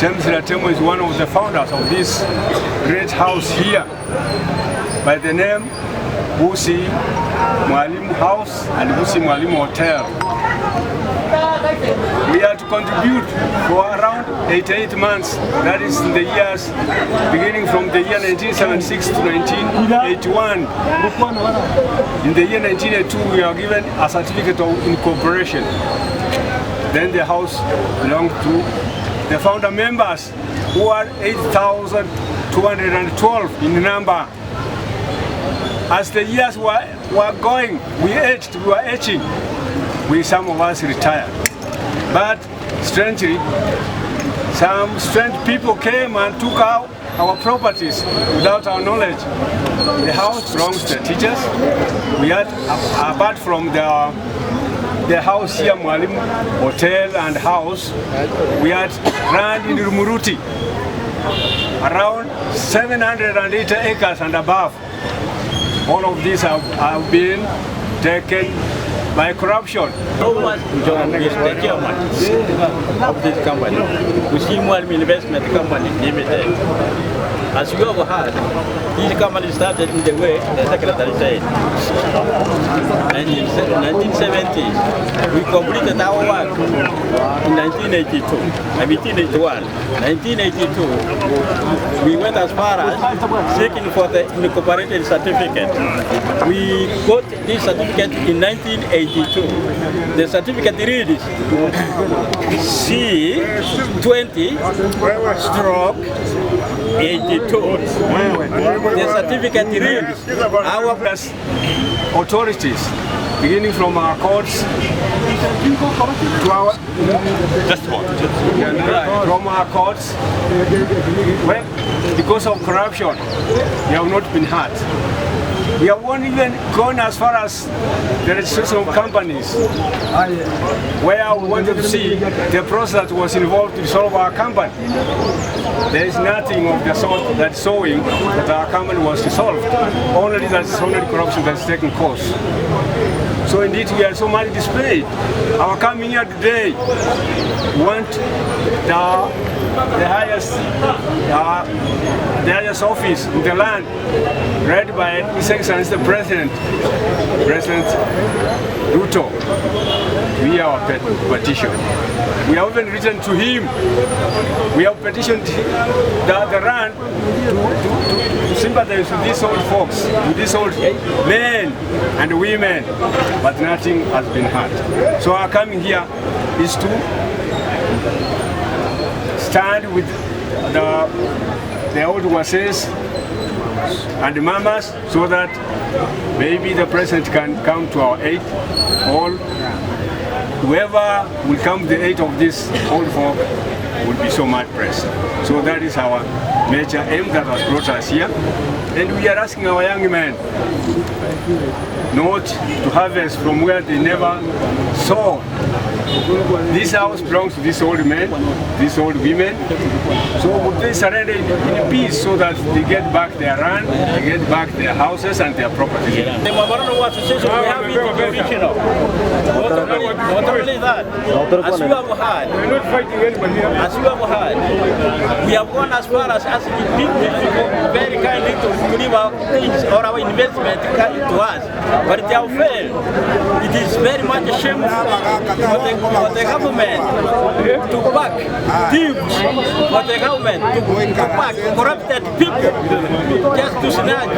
James Latemo is one of the founders of this great house here by the name Gusii Mwalimu House and Gusii Mwalimu Hotel. We had to contribute for around 88 months, that is in the years beginning from the year 1976 to 1981. In the year 1982 we are given a certificate of incorporation. Then the house belonged to the founder members, who are 8,212 in number. As the years were going, we were aging. Some of us retired. But strangely, some strange people came and took out our properties without our knowledge. The house belongs to the teachers. We had, apart from the house here, Mwalimu Hotel and house, we had land in Rumuruti, around 780 acres and above. All of these have been taken by corruption. How much John is the chairman of this company, Gusii Mwalimu Investment Company Limited. As you have heard, this company started in the way the secretary said. And in the 1970s, we completed our work in 1982, 1981. 1982, we went as far as seeking for the incorporated certificate. We got this certificate in 1982. The certificate reads C20/82. The certificate reads our authorities, beginning from our courts to our from our courts, well, because of corruption, we have not been hurt. We have not even gone as far as the registration of companies, where we wanted to see the process that was involved to dissolve our company. There is nothing of the sort that's showing that our company was dissolved. Only that it's only corruption that's taking course. So indeed we are so much displayed. Our coming here today, we want the highest office in the land, read by His Excellency the President Ruto. We are our petition. We have even written to him. We have petitioned the land to sympathize with these old folks, with these old men and women, but nothing has been heard. So our coming here is to stand with the old Wases and the mamas, so that maybe the president can come to our aid. All whoever will come to the aid of this old folk will be so much pressed. So that is our major aim that has brought us here. And we are asking our young men not to harvest from where they never saw. This house belongs to these old men, these old women. So would they surrender in peace so that they get back their land, they get back their houses and their property. The Mwalimu Association, we have it in the original. Not only that, as you have heard, we have gone as far as asking people very kindly to leave our things or our investment to us, but they have failed. It is very much a shame for the government to back thieves, for the government to back corrupted people just to snatch.